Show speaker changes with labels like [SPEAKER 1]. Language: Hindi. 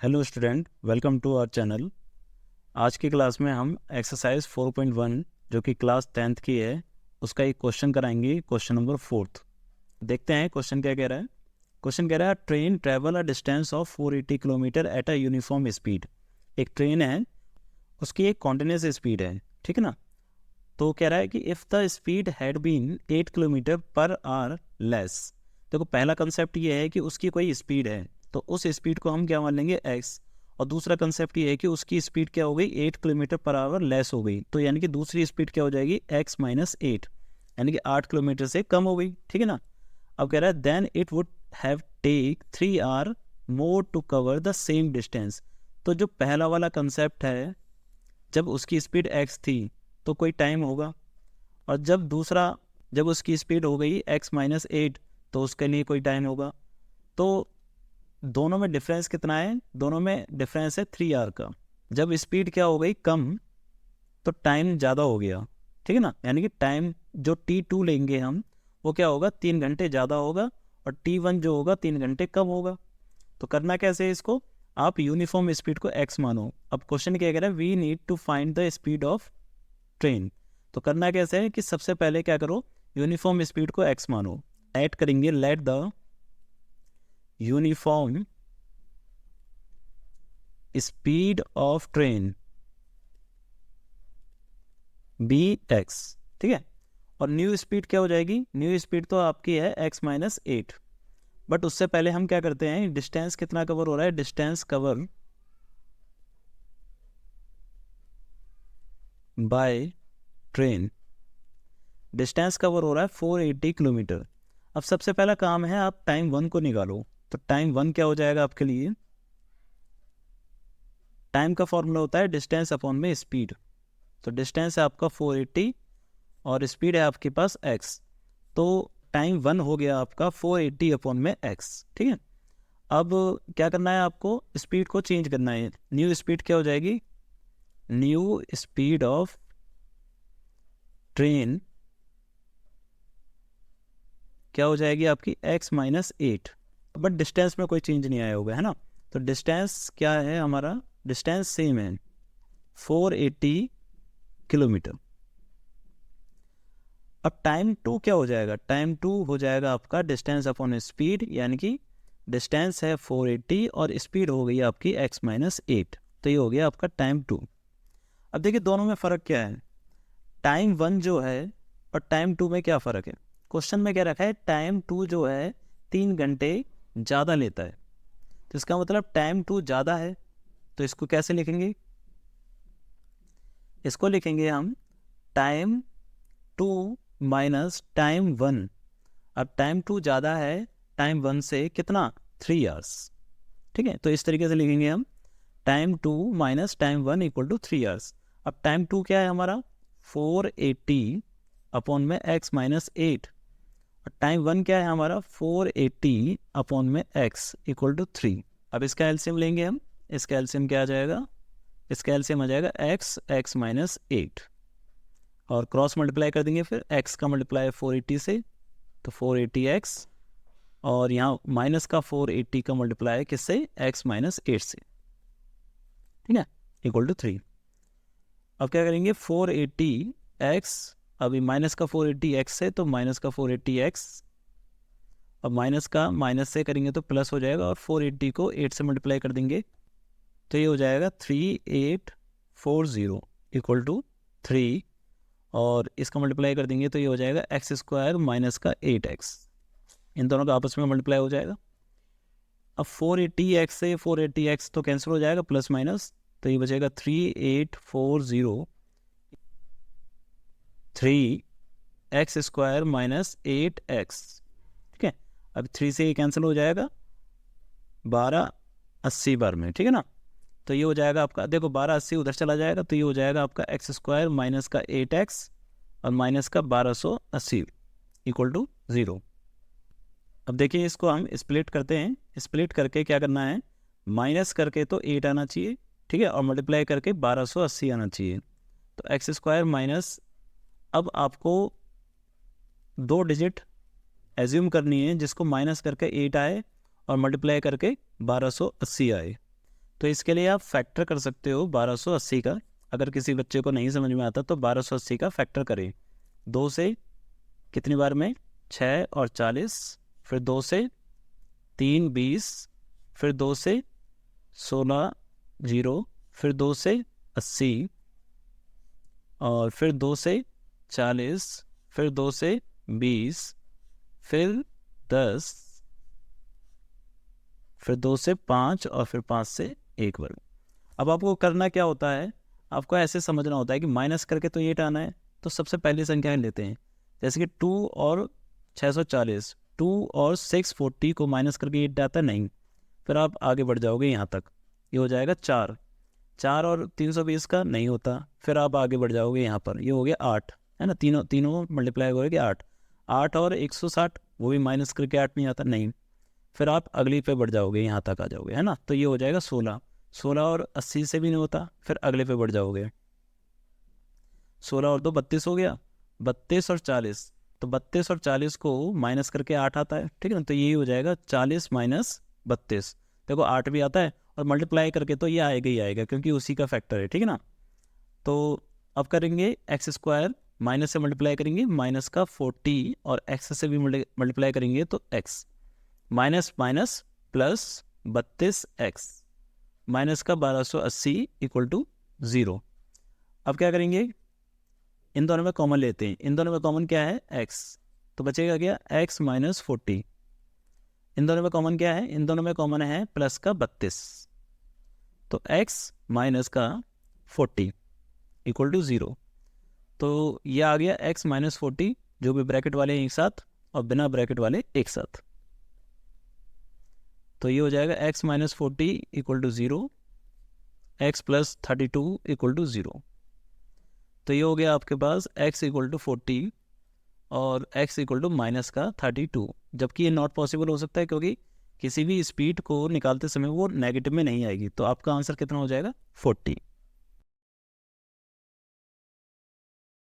[SPEAKER 1] Hello student, welcome to our channel. आज की क्लास में हम एक्सरसाइज 4.1 जो कि क्लास 10th की है उसका एक क्वेश्चन कराएंगे। Question number 4। देखते हैं क्वेश्चन क्या कह रहा है। क्वेश्चन कह रहा है train travel a distance of 480 kilometre at a uniform speed. एक ट्रेन है, उसकी एक कॉन्टिन्यूस स्पीड है, ठीक है ना। तो कह रहा है कि if the speed had been 8 kilometre per hour less. देखो, पहला कंसेप्ट ये है कि उसकी कोई स्पीड है तो उस स्पीड को हम क्या मान लेंगे, एक्स। और दूसरा कंसेप्ट ये है कि उसकी स्पीड क्या हो गई, 8 किलोमीटर पर आवर लेस हो गई, तो यानी कि दूसरी स्पीड क्या हो जाएगी, एक्स माइनस 8, यानी कि 8 किलोमीटर से कम हो गई, ठीक है ना। अब कह रहा है then it would have take 3 hour more to cover the same distance. तो जो पहला वाला कंसेप्ट है, जब उसकी स्पीड एक्स थी तो कोई टाइम होगा, और जब उसकी स्पीड हो गई एक्स माइनस 8 तो उसके लिए कोई टाइम होगा। तो दोनों में डिफरेंस कितना है, दोनों में डिफरेंस है 3 आवर का। जब स्पीड क्या हो गई कम तो टाइम ज़्यादा हो गया, ठीक है ना। यानी कि टाइम जो T2 लेंगे हम वो क्या होगा, 3 घंटे ज़्यादा होगा, और T1 जो होगा 3 घंटे कम होगा। तो करना कैसे है इसको, आप यूनिफॉर्म स्पीड को x मानो। अब क्वेश्चन क्या कह रहा है, we need to find the speed of train. तो करना कैसे है कि सबसे पहले क्या करो, यूनिफॉर्म स्पीड को x मानो, ऐड करेंगे let the uniform speed of train be X, ठीक है। और न्यू स्पीड क्या हो जाएगी, न्यू स्पीड तो आपकी है x माइनस 8। बट उससे पहले हम क्या करते हैं, डिस्टेंस कितना कवर हो रहा है, distance cover by train, distance cover हो रहा है 480 किलोमीटर। अब सबसे पहला काम है आप टाइम 1 को निकालो। तो टाइम 1 क्या हो जाएगा आपके लिए, टाइम का फॉर्मूला होता है डिस्टेंस अपॉन में स्पीड। तो डिस्टेंस है आपका 480 और स्पीड है आपके पास x। तो टाइम 1 हो गया आपका 480 अपॉन में x, ठीक है। अब क्या करना है आपको, स्पीड को चेंज करना है। न्यू स्पीड क्या हो जाएगी, न्यू स्पीड ऑफ ट्रेन क्या हो जाएगी आपकी x माइनस 8। बट डिस्टेंस में कोई चेंज नहीं आया होगा, है ना। तो डिस्टेंस क्या है हमारा, डिस्टेंस सेम है 480 किलोमीटर। अब टाइम 2 क्या हो जाएगा, टाइम 2 हो जाएगा आपका डिस्टेंस अपॉन स्पीड, यानी कि डिस्टेंस है 480 और स्पीड हो गई आपकी x माइनस 8। तो ये हो गया आपका टाइम 2। अब देखिए दोनों में फ़र्क क्या है, टाइम 1 जो है और टाइम 2 में क्या फ़र्क है। क्वेश्चन में क्या रखा है, टाइम 2 जो है 3 घंटे ज़्यादा लेता है, तो इसका मतलब टाइम 2 ज़्यादा है। तो इसको कैसे लिखेंगे, इसको लिखेंगे हम टाइम 2 माइनस टाइम 1। अब टाइम 2 ज़्यादा है टाइम 1 से कितना, 3 आवर्स, ठीक है। तो इस तरीके से लिखेंगे हम time 2 minus time 1 equal to 3 hours. अब टाइम 2 क्या है हमारा, 480 अपॉन में x माइनस 8, और टाइम 1 क्या है हमारा, 480 अपॉन में x इक्वल टू 3। अब इसका एलसीएम लेंगे हम, इसका एलसीएम क्या आ जाएगा, इसका एलसीएम आ जाएगा x माइनस 8, और क्रॉस मल्टीप्लाई कर देंगे फिर x का मल्टीप्लाई 480 से, तो 480x, और यहाँ माइनस का 480 का मल्टीप्लाई किससे, x माइनस 8 से, ठीक है, इक्वल टू 3। अब क्या करेंगे, 480x, अभी माइनस का 480x से तो माइनस का 480x, अब माइनस का माइनस से करेंगे तो प्लस हो जाएगा, और 480 को 8 से मल्टीप्लाई कर देंगे तो ये हो जाएगा 3840 इक्वल टू 3, और इसका मल्टीप्लाई कर देंगे तो ये हो जाएगा एक्स स्क्वायर माइनस का 8x, इन दोनों का आपस में मल्टीप्लाई हो जाएगा। अब 480x से 480x तो कैंसिल हो जाएगा, प्लस माइनस, तो ये बचेगा 3840 3x स्क्वायर माइनस 8x, ठीक है। अब 3 से ये कैंसिल हो जाएगा 1280 बार में, ठीक है ना। तो ये हो जाएगा आपका, देखो 1280 उधर चला जाएगा तो ये हो जाएगा आपका एक्स स्क्वायर माइनस का 8x और माइनस का 1280 इक्वल टू 0। अब देखिए इसको हम स्प्लिट करते हैं, स्प्लिट करके क्या करना है, माइनस करके तो 8 आना चाहिए, ठीक है, और मल्टीप्लाई करके 1280 आना चाहिए। तो एक्स स्क्वायर माइनस, अब आपको 2 डिजिट एज्यूम करनी है जिसको माइनस करके 8 आए और मल्टीप्लाई करके 1280 आए। तो इसके लिए आप फैक्टर कर सकते हो 1280 का। अगर किसी बच्चे को नहीं समझ में आता तो 1280 का फैक्टर करें। 2 से कितनी बार में 6 और 40, फिर 2 से 3 20, फिर 2 से 16 0, फिर 2 से 80, और फिर 2 से 40, फिर 2 से 20, फिर 10, फिर 2 से 5 और फिर 5 से 1 वर्ग। अब आपको करना क्या होता है, आपको ऐसे समझना होता है कि माइनस करके तो ये हटाना है, तो सबसे पहली संख्या लेते हैं। जैसे कि 2 और 640, 2 और 640 को माइनस करके ये हटाता नहीं, फिर आप आगे बढ़ जाओगे यहाँ तक, ये हो जाएगा 4 और 320 का नहीं होता, फिर आप आगे बढ़ जाओगे यहाँ पर, ये हो गया 8, है ना, तीनों मल्टीप्लाई हो गया 8 और 160, वो भी माइनस करके 8 नहीं आता, नहीं, फिर आप अगली पे बढ़ जाओगे, यहाँ तक आ जाओगे, है ना, तो ये हो जाएगा 16 और 80 से भी नहीं होता, फिर अगले पे बढ़ जाओगे, 16 और 2 32 हो गया, 32 और 40, तो 32 और 40 को माइनस करके 8 आता है, ठीक है ना, तो ये हो जाएगा 40 माइनस 32। देखो 8 भी आता है और मल्टीप्लाई करके तो ये आएगा ही आएगा, क्योंकि उसी का फैक्टर है, ठीक है ना। तो अब करेंगे एक्स स्क्वायर, माइनस से मल्टीप्लाई करेंगे माइनस का 40, और एक्स से भी मल्टीप्लाई करेंगे तो x, minus minus plus 32x, minus का 1280 इक्वल टू 0। अब क्या करेंगे, इन दोनों में कॉमन लेते हैं, इन दोनों में कॉमन क्या है x, तो बचेगा क्या x माइनस 40। इन दोनों में कॉमन क्या है, इन दोनों में कॉमन है प्लस का 32, तो x माइनस का 40 इक्वल टू 0। तो ये आ गया x माइनस 40, जो भी ब्रैकेट वाले एक साथ और बिना ब्रैकेट वाले एक साथ, तो ये हो जाएगा x minus 40 equal to 0, x plus 32 equal to 0। तो ये हो गया आपके पास x इक्वल टू 40 और x इक्वल टू माइनस का 32, जबकि ये नॉट पॉसिबल हो सकता है, क्योंकि किसी भी स्पीड को निकालते समय वो नेगेटिव में नहीं आएगी। तो आपका आंसर कितना हो जाएगा 40।